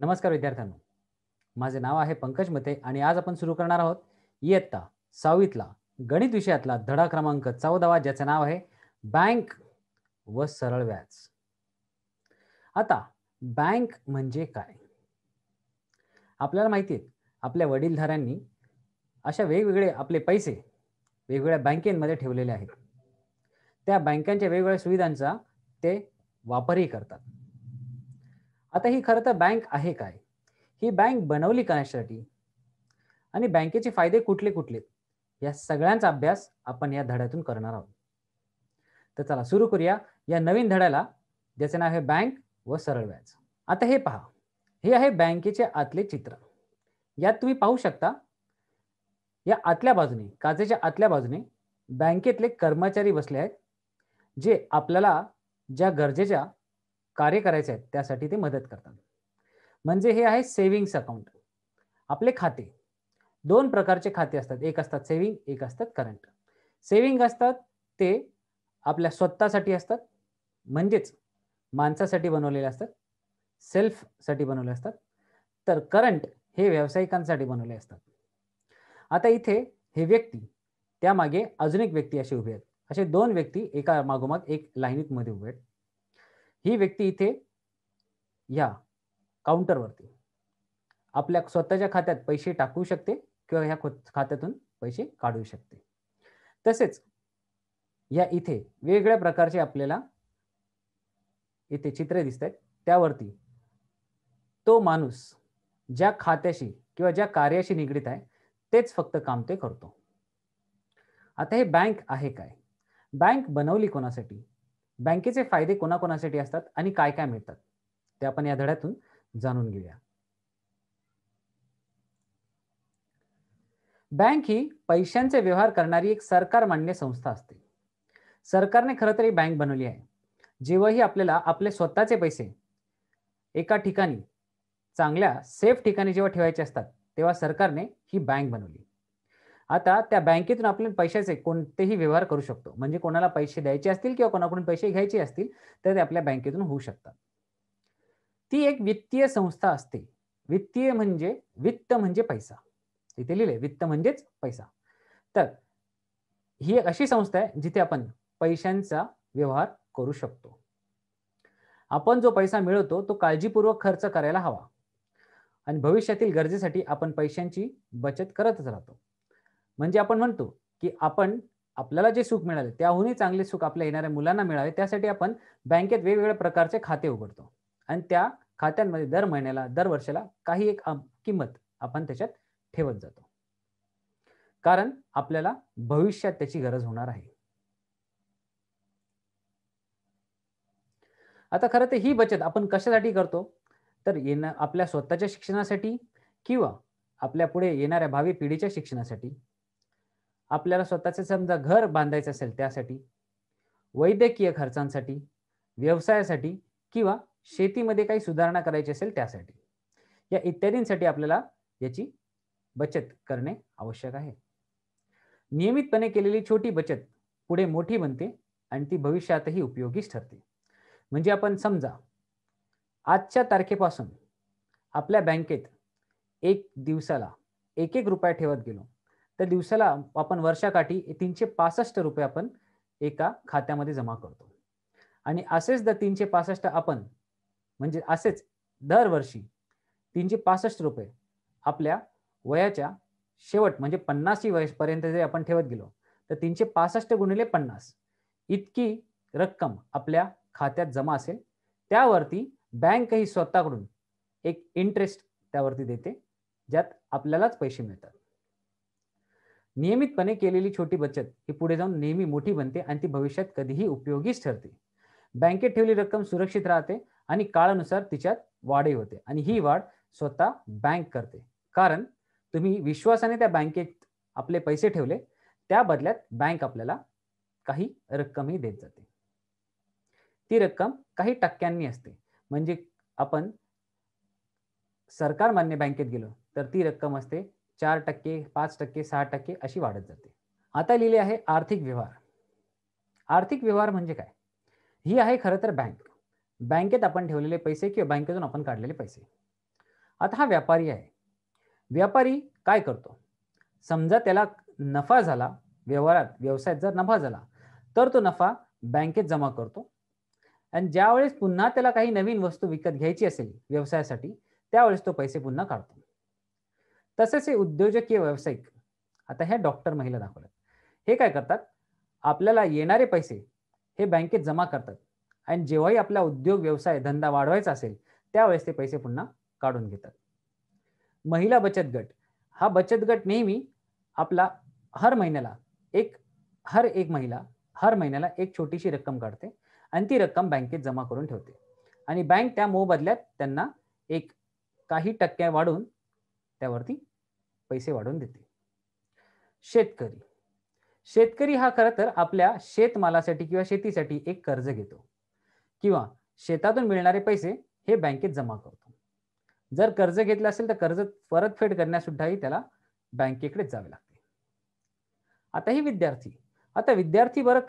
नमस्कार विद्यार्थ्यांनो, माझे नाव आहे पंकज मते आणि आज आपण सुरू करणार आहोत इयत्ता 6वीतला गणित विषयातला धडा क्रमांक 14वा, ज्याचे नाव आहे बँक व सरळ व्याज. आता बँक म्हणजे काय? आपल्याला माहिती आहे, आपल्या वडीलधाऱ्यांनी अशा वेगवेगळे आपले पैसे वेगवेगळ्या बँकेमध्ये ठेवलेले आहेत. त्या बँकांच्या वेगवेगळ्या सुविधांचा ते वापरही करतात. आता ही खरं तर बँक आहे काय? ही बँक बनवली कशासाठी? आणि बँकेचे फायदे कुठले कुठले, या सगळ्यांचा अभ्यास आपण या धड्यातून करणार आहोत. तर चला सुरू करूया या नवीन धड्याला, ज्याचे नाव आहे बँक व सरळ व्याज. आता हे पहा, हे आहे बँकेचे आतले चित्र. यात तुम्ही पाहू शकता, या आतल्या बाजूने, काचेच्या आतल्या बाजूने बँकेतले कर्मचारी बसले आहेत, जे आपल्याला ज्या गरजेच्या कार्य करायचे आहेत त्यासाठी ते मदत करतात. म्हणजे हे आहे सेव्हिंग्स अकाउंट. आपले खाते, दोन प्रकारचे खाते असतात. एक असतात सेव्हिंग, एक असतात करंट. सेव्हिंग असतात ते आपल्या स्वतःसाठी असतात, म्हणजेच माणसासाठी बनवलेले असतात, सेल्फसाठी बनवले असतात. तर करंट हे व्यावसायिकांसाठी बनवले असतात. आता इथे हे व्यक्ती, त्यामागे अजून एक व्यक्ती असे उभे आहेत. असे दोन व्यक्ती एका मागोमाग एक लाईनीत मध्ये उभे आहेत. ही व्यक्ती इथे या काउंटरवरती आपल्या स्वतःच्या खात्यात पैसे टाकू शकते किंवा ह्या खात्यातून पैसे काढू शकते. तसेच या इथे वेगवेगळ्या प्रकारचे आपल्याला इथे चित्रे दिसत आहेत. त्यावरती तो माणूस ज्या खात्याशी किंवा ज्या कार्याशी निगडीत आहे तेच फक्त काम ते करतो. आता हे बँक आहे काय? बँक बनवली कोणासाठी? बँकेचे फायदे कोणाकोणासाठी असतात आणि काय काय मिळतात, ते आपण या धड्यातून जाणून घेऊया. बँक ही पैशांचे व्यवहार करणारी एक सरकार मान्य संस्था असते. सरकारने खरं तर ही बँक बनवली आहे. जेव्हाही आपल्याला आपले स्वतःचे पैसे एका ठिकाणी, चांगल्या सेफ ठिकाणी जेव्हा ठेवायचे असतात, तेव्हा सरकारने ही बँक बनवली. आता त्या बँकेतून आपण पैशाचे कोणतेही व्यवहार करू शकतो. म्हणजे कोणाला पैसे द्यायचे असतील किंवा कोणाकडून पैसे घ्यायचे असतील, तर ते आपल्या बँकेतून होऊ शकतात. ती एक वित्तीय संस्था असते. वित्तीय म्हणजे वित्त म्हणजे पैसा. इथे लिहिले वित्त म्हणजेच पैसा. तर ही एक अशी संस्था आहे जिथे आपण पैशांचा व्यवहार करू शकतो. आपण जो पैसा मिळवतो तो काळजीपूर्वक खर्च करायला हवा आणि भविष्यातील गरजेसाठी आपण पैशांची बचत करतच राहतो. म्हणजे आपण म्हणतो की आपल्याला जे सुख मिळाले त्याहूनही चांगले सुख आपल्या येणाऱ्या मुलांना मिळावे, त्यासाठी आपण बँकेत वेगवेगळ्या प्रकारचे खाते उघडतो आणि त्या खात्यांमध्ये दर महिन्याला, दर वर्षाला काही एक किंमत आपण त्याच्यात ठेवत जातो, कारण आपल्याला भविष्यात त्याची गरज होणार आहे. आता खरं तर ही बचत आपण कशासाठी करतो? तर आपल्या स्वतःच्या शिक्षणासाठी किंवा आपल्या पुढे येणाऱ्या भावी पिढीच्या शिक्षणासाठी, आपल्याला स्वतःचे समजा घर बांधायचं असेल त्यासाठी, वैद्यकीय खर्चांसाठी, व्यवसायासाठी किंवा शेतीमध्ये काही सुधारणा करायची असेल त्यासाठी, या इत्यादींसाठी आपल्याला याची बचत करणे आवश्यक आहे. नियमितपणे केलेली छोटी बचत पुढे मोठी बनते आणि ती भविष्यातही उपयोगीच ठरते. म्हणजे आपण समजा आजच्या तारखेपासून आपल्या बँकेत एक दिवसाला एक रुपया ठेवत गेलो, तर दिवसाला आपण वर्षाकाठी ₹365 आपण एका खात्यामध्ये जमा करतो. आणि असेच जर 365 आपण, म्हणजे असेच दरवर्षी ₹365 आपल्या वयाच्या शेवट म्हणजे 50वी वयपर्यंत जर आपण ठेवत गेलो, तर 365 गुणिले 50 इतकी रक्कम आपल्या खात्यात जमा असेल. त्यावरती बँक ही स्वतःकडून एक इंटरेस्ट त्यावरती देते, ज्यात आपल्यालाच पैसे मिळतात. नियमितपणे केलेली छोटी बचत ही पुढे जाऊन नेहमी मोठी बनते आणि ती भविष्यात कधीही उपयोगीच ठरते. बँकेत ठेवलेली रक्कम सुरक्षित राहते आणि काळानुसार तिच्यात वाढही होते आणि ही वाढ स्वतः बँक करते, कारण तुम्ही विश्वासाने त्या बँकेत आपले पैसे ठेवले, त्या बदल्यात बँक आपल्याला काही रक्कमही देत जाते. ती रक्कम काही टक्क्यांनी असते. म्हणजे आपण सरकार मान्य बँकेत गेलो तर ती रक्कम असते 4%, 5%, 6% अशी वाढत जाते. आता लिहिले आहे आर्थिक व्यवहार. आर्थिक व्यवहार म्हणजे काय? ही आहे खरं तर बँक. बँकेत आपण ठेवलेले पैसे किंवा बँकेतून आपण काढलेले पैसे. आता हा व्यापारी आहे. व्यापारी काय करतो? समजा त्याला नफा झाला, व्यवसायात जर नफा झाला, तर तो नफा बँकेत जमा करतो आणि ज्यावेळेस पुन्हा त्याला काही नवीन वस्तू विकत घ्यायची असेल व्यवसायासाठी, त्यावेळेस तो पैसे पुन्हा काढतो. तसेच हे उद्योजकीय व्यावसायिक, आता ह्या डॉक्टर महिला दाखवल्यात. हे काय करतात? आपल्याला येणारे पैसे हे बँकेत जमा करतात आणि जेव्हाही आपला उद्योग, व्यवसाय, धंदा वाढवायचा असेल, त्यावेळेस ते पैसे पुन्हा काढून घेतात. महिला बचत गट, हा बचत गट नेहमी आपला हर महिन्याला एक हर एक महिला हर महिन्याला एक छोटीशी रक्कम काढते आणि ती रक्कम बँकेत जमा करून ठेवते आणि बँक त्या मोबदल्यात त्यांना एक काही टक्के वाढून त्यावरती पैसे वाढवून देते. शेतकरी, शेतकरी हा खरं तर आपल्या शेतमालासाठी किंवा शेतीसाठी एक कर्ज घेतो किंवा शेतातून मिळणारे पैसे हे बँकेत जमा करतो. जर कर्ज घेतलं असेल तर कर्ज परतफेड करण्यासुद्धाही त्याला बँकेकडेच जावे लागते. आता ही विद्यार्थी, आता विद्यार्थी बरं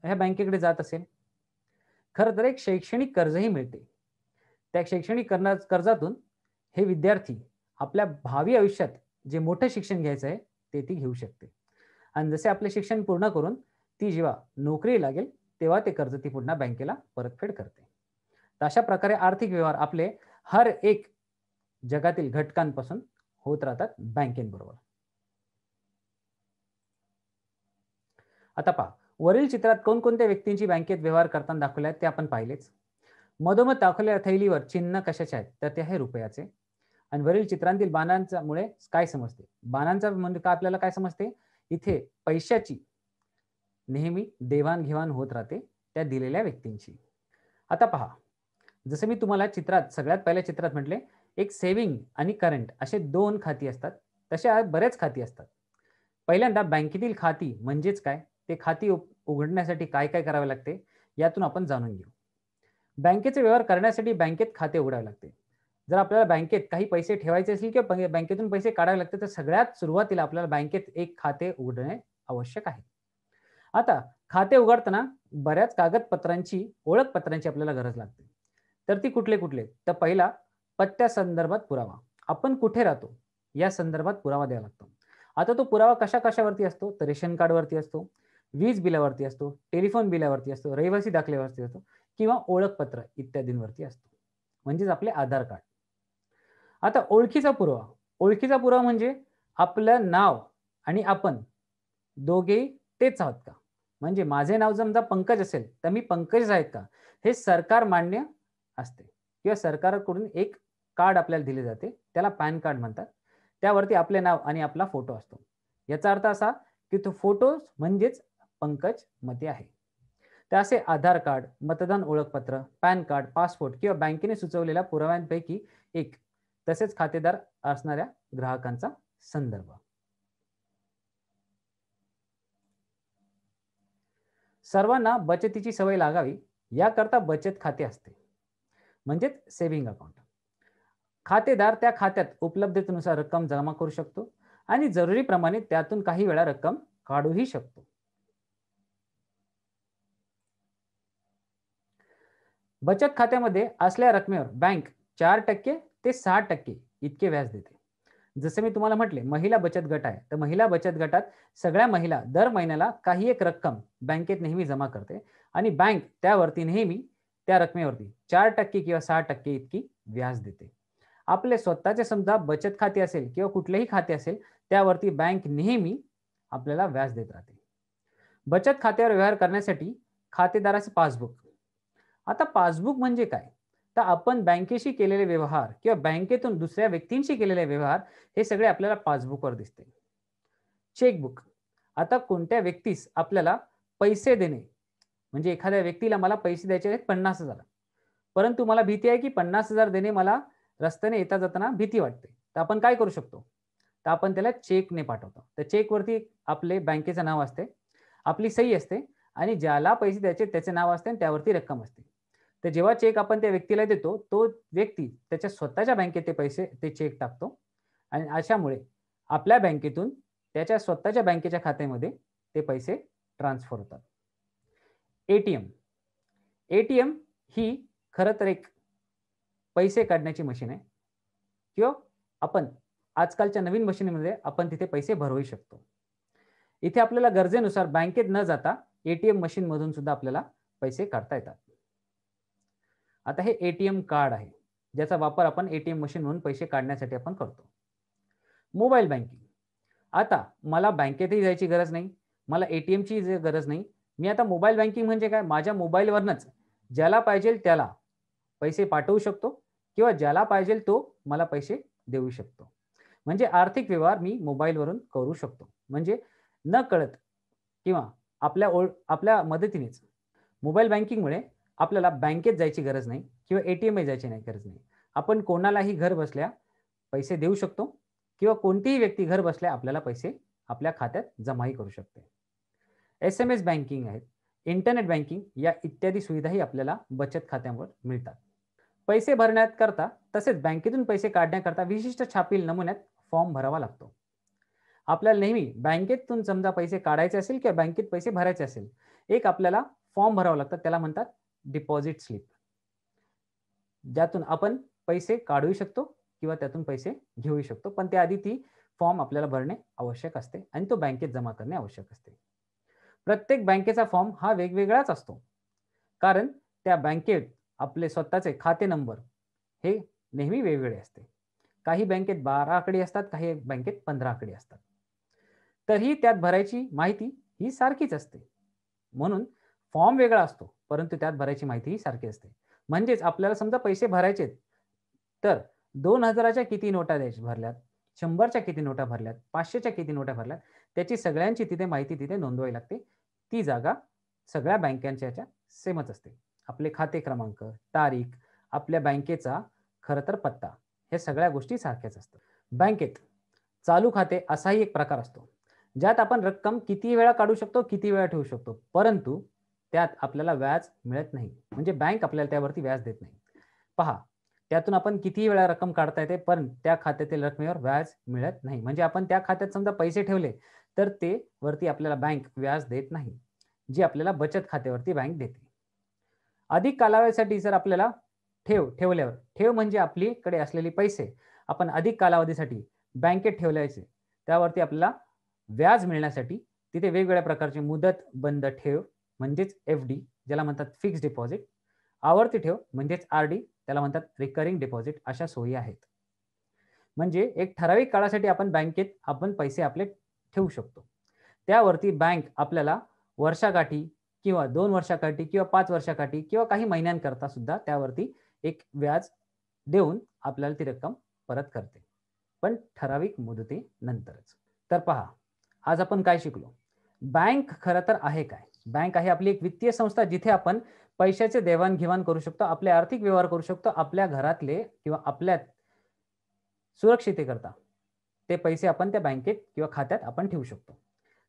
ह्या बँकेकडे जात असेल? खरं तर एक शैक्षणिक कर्जही मिळते. त्या शैक्षणिक कर्जातून हे विद्यार्थी आपल्या भावी आयुष्यात जे मोठं शिक्षण घ्यायचं आहे ते ती घेऊ शकते आणि जसे आपले शिक्षण पूर्ण करून ती जेव्हा नोकरी लागेल तेव्हा ते कर्ज ती पुन्हा बँकेला परतफेड करते. तर अशा प्रकारे आर्थिक व्यवहार आपले हर एक जगातील घटकांपासून होत राहतात बँकेबरोबर. आता पहा, वरील चित्रात कोणकोणत्या व्यक्तींची बँकेत व्यवहार करताना दाखवले आहेत ते आपण पाहिलेच. मधोमध दाखवलेल्या थैलीवर चिन्ह कशाचे आहेत? तर ते आहे रुपयाचे. आणि वरील चित्रांतील बाणांच्या मुळे काय समजते? बाणांचा म्हणजे का आपल्याला काय समजते? इथे पैशाची नेहमी देवाणघेवाण होत राहते त्या दिलेल्या व्यक्तींची. आता पहा, जसं मी तुम्हाला सगळ्यात पहिल्या चित्रात म्हटले, एक सेव्हिंग आणि करंट असे 2 खाती असतात. तशा बरेच खाती असतात. पहिल्यांदा बँकेतील खाती म्हणजेच काय? ते खाती उघडण्यासाठी काय-काय करावे लागते? यातून आपण जाणून घेऊ. बँकेचे व्यवहार करण्यासाठी बँकेत खाते उघडावे लागते. जर आपल्याला बँकेत काही पैसे ठेवायचे असतील किंवा बँकेतून पैसे काढावे लागतील, तर सगळ्यात सुरुवातीला आपल्याला बँकेत एक खाते उघडणे आवश्यक आहे. आता खाते उघडताना बऱ्याच कागदपत्रांची, ओळखपत्रांची आपल्याला गरज लागते. तर ती कुठले? तर पहिला पत्त्या संदर्भात पुरावा. आपण कुठे राहतो या संदर्भात पुरावा द्यावा लागतो. आता तो पुरावा कशावरती असतो? तर रेशन कार्डवरती असतो, वीज बिलावरती असतो, टेलिफोन बिलावरती असतो, रहिवासी दाखल्यावरती असतो किंवा ओळखपत्र इत्यादींवरती असतो. म्हणजेच आपले आधार कार्ड. आता ओळखीचा पुरावा म्हणजे आपलं नाव आणि आपण दोघेही तेच आहोत का? म्हणजे माझे नाव समजा पंकज असेल, तर मी पंकज आहेत का? हे सरकार मान्य असते किंवा सरकारकडून एक कार्ड आपल्याला दिले जाते. त्याला पॅन कार्ड म्हणतात. त्यावरती आपले नाव आणि आपला फोटो असतो. याचा अर्थ असा, की तो फोटो म्हणजेच पंकज मते आहे. तर असे आधार कार्ड, मतदान ओळखपत्र, पॅन कार्ड, पासपोर्ट किंवा बँकेने सुचवलेल्या पुराव्यांपैकी एक, तसेच खातेदार असणाऱ्या ग्राहकांचा संदर्भ. सर्वांना बचतीची सवय लागावी याकरता बचत खाते असते, म्हणजेच सेव्हिंग अकाउंट. खातेदार त्या खात्यात उपलब्धतेनुसार रक्कम जमा करू शकतो आणि जरुरीप्रमाणे त्यातून काही वेळा रक्कम काढूही शकतो. बचत खात्यामध्ये असलेल्या रकमेवर बँक 4% ते 6% इतके व्याज देते. जसे मी तुम्हाला म्हटले, महिला बचत गट आहे, तर महिला बचत गटात सगळ्या महिला दर महिन्याला काही एक रक्कम बँकेत नेहमी जमा करते आणि बँक त्यावरती नेहमी त्या रकमेवरती 4% किंवा 6% इतकी व्याज देते. आपले स्वतःचे समजा बचत खाते असेल किंवा कुठलेही खाते असेल, त्यावरती बँक नेहमी आपल्याला व्याज देत राहते. बचत खात्यावर व्यवहार करण्यासाठी खातेदाराचे पासबुक. आता पासबुक म्हणजे काय? तर आपण बँकेशी केलेले व्यवहार किंवा बँकेतून दुसऱ्या व्यक्तींशी केलेले व्यवहार हे सगळे आपल्याला पासबुकवर दिसते. चेकबुक. आता कोणत्या व्यक्तीस आपल्याला पैसे देणे, म्हणजे एखाद्या व्यक्तीला मला पैसे द्यायचे आहेत 50,000, परंतु मला भीती आहे की 50,000 देणे मला रस्त्याने येता जाताना भीती वाटते. तर आपण काय करू शकतो? तर आपण त्याला चेकने पाठवतो. त्या चेकवरती आपले बँकेचं नाव असते, आपली सही असते आणि ज्याला पैसे द्यायचे त्याचे नाव असते आणि त्यावरती रक्कम असते. तर जेव्हा चेक आपण त्या व्यक्तीला देतो, तो व्यक्ती त्याच्या स्वतःच्या बँकेत ते चेक टाकतो आणि अशामुळे आपल्या बँकेतून त्याच्या स्वतःच्या बँकेच्या खात्यामध्ये ते पैसे ट्रान्सफर होतात. एटीएम. एटीएम ही खरं तर एक पैसे काढण्याची मशीन आहे. किंवा आपण आजकालच्या नवीन मशीनमध्ये आपण तिथे पैसे भरवू शकतो. इथे आपल्याला गरजेनुसार बँकेत न जाता एटीएम मशीन मधून सुद्धा आपल्याला पैसे काढता येतात. आता हे एटीएम कार्ड आहे, ज्याचा वापर आपण एटीएम मशीन म्हणून पैसे काढण्यासाठी आपण करतो. Mobile banking. आता मला बँकेतही जायची गरज नाही, मला एटीएमची गरज नाही. मी आता मोबाईल बँकिंग म्हणजे काय, माझ्या मोबाईलवरनच ज्याला पाहिजे त्याला पैसे पाठवू शकतो किंवा ज्याला पाहिजे तो मला पैसे देऊ शकतो. म्हणजे आर्थिक व्यवहार मी मोबाईलवरून करू शकतो. म्हणजे नकळत किंवा आपल्या मदतीनेच मोबाईल बँकिंगमुळे आपल्याला बँकेत जायची गरज नाही किंवा एटीएमही जायची गरज नाही. आपण कोणालाही घर बसल्या पैसे देऊ शकतो किंवा कोणतीही व्यक्ती घर बसल्या आपल्याला पैसे आपल्या खात्यात जमाही करू शकते. SMS बँकिंग आहेत, इंटरनेट बँकिंग या इत्यादी सुविधाही आपल्याला बचत खात्यावर मिळतात. पैसे भरण्याकरता तसेच बँकेतून पैसे काढण्याकरता विशिष्ट छापील नमुन्यात फॉर्म भरावा लागतो. आपल्याला नेहमी बँकेतून समजा पैसे काढायचे असेल किंवा बँकेत पैसे भरायचे असेल, एक आपल्याला फॉर्म भरावा लागतात, त्याला म्हणतात डिपॉझिट स्लिप. ज्यातून आपण पैसे काढू शकतो किंवा त्यातून पैसे घेऊ शकतो, पण त्याआधी ती फॉर्म आपल्याला भरणे आवश्यक असते आणि तो बँकेत जमा करणे आवश्यक असते. प्रत्येक बँकेचा फॉर्म हा वेगवेगळाच असतो, कारण त्या बँकेत आपले स्वतःचे खाते नंबर हे नेहमी वेगवेगळे असते. काही बँकेत 12 आकडे असतात, काही बँकेत 15 आकडे असतात. तरीही त्यात भरायची माहिती ही सारखीच असते. म्हणून फॉर्म वेगळा असतो, परंतु त्यात भरायची माहिती ही सारखी असते. म्हणजेच आपल्याला समजा पैसे भरायचे तर 2000च्या किती नोटा भरल्यात, 100च्या किती नोटा भरल्यात, 500च्या किती नोटा भरल्यात, त्याची सगळ्यांची तिथे माहिती तिथे नोंदवावी लागते. ती जागा सगळ्या बँकांच्या ह्याच्या सेमच असते. आपले खाते क्रमांक, तारीख, आपल्या बँकेचा खरं तर पत्ता, हे सगळ्या गोष्टी सारख्याच असतात. बँकेत चालू खाते असाही एक प्रकार असतो, ज्यात आपण रक्कम किती वेळा काढू शकतो, किती वेळा ठेवू शकतो, परंतु त्यात आपल्याला व्याज मिळत नाही. म्हणजे बँक आपल्याला त्यावरती व्याज देत नाही. पहा, त्यातून आपण किती वेळा रक्कम काढता येते, पण त्या खात्यातील रकमेवर व्याज मिळत नाही. म्हणजे आपण त्या खात्यात समजा पैसे ठेवले तर ते वरती आपल्याला बँक व्याज देत नाही, जे आपल्याला बचत खात्यावरती बँक देते. अधिक कालावधीसाठी जर आपल्याला ठेव म्हणजे आपल्याकडे असलेले पैसे आपण अधिक कालावधीसाठी बँकेत ठेवल्याचे, त्यावरती आपल्याला व्याज मिळण्यासाठी तिथे वेगवेगळ्या प्रकारचे मुदत बंद ठेव म्हणजेच FD, ज्याला म्हणतात फिक्स डिपॉझिट, आवर्ती ठेव म्हणजेच RD, त्याला म्हणतात रिकरिंग डिपॉझिट, अशा सोयी आहेत. म्हणजे एक ठराविक काळासाठी आपण बँकेत पैसे आपले ठेवू शकतो. त्यावरती बँक आपल्याला वर्षाकाठी किंवा 2 वर्षाकाठी किंवा 5 वर्षाकाठी किंवा काही महिन्यांकरता सुद्धा त्यावरती एक व्याज देऊन आपल्याला ती रक्कम परत करते, पण ठराविक मुदतीनंतरच. तर पहा, आज आपण काय शिकलो? बँक खरं तर आहे काय? बँक आहे आपली एक वित्तीय संस्था, जिथे आपण पैशाचे देवाणघेवाण करू शकतो, आपले आर्थिक व्यवहार करू शकतो. आपल्या घरातले किंवा आपल्या सुरक्षितेकरता ते पैसे आपण त्या बँकेत किंवा खात्यात आपण ठेवू शकतो.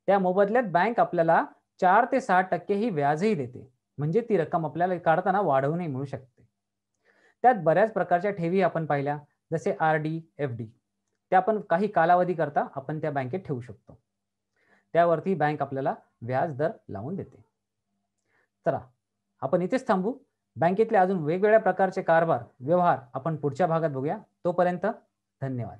त्या मोबदल्यात बँक आपल्याला 4 ते 6% ही व्याजही देते. म्हणजे ती रक्कम आपल्याला काढताना वाढवूनही मिळू शकते. त्यात बऱ्याच प्रकारच्या ठेवी आपण पाहिल्या, जसे RD, FD. त्या आपण काही कालावधी करता आपण त्या बँकेत ठेवू शकतो. त्यावरती बँक आपल्याला व्याज दर लावून देते. चला, आपण इथेच थांबू. बँकेतले अजून वेगवेगळ्या प्रकारचे कारभार, व्यवहार आपण पुढच्या भागात बघूया. तोपर्यंत धन्यवाद.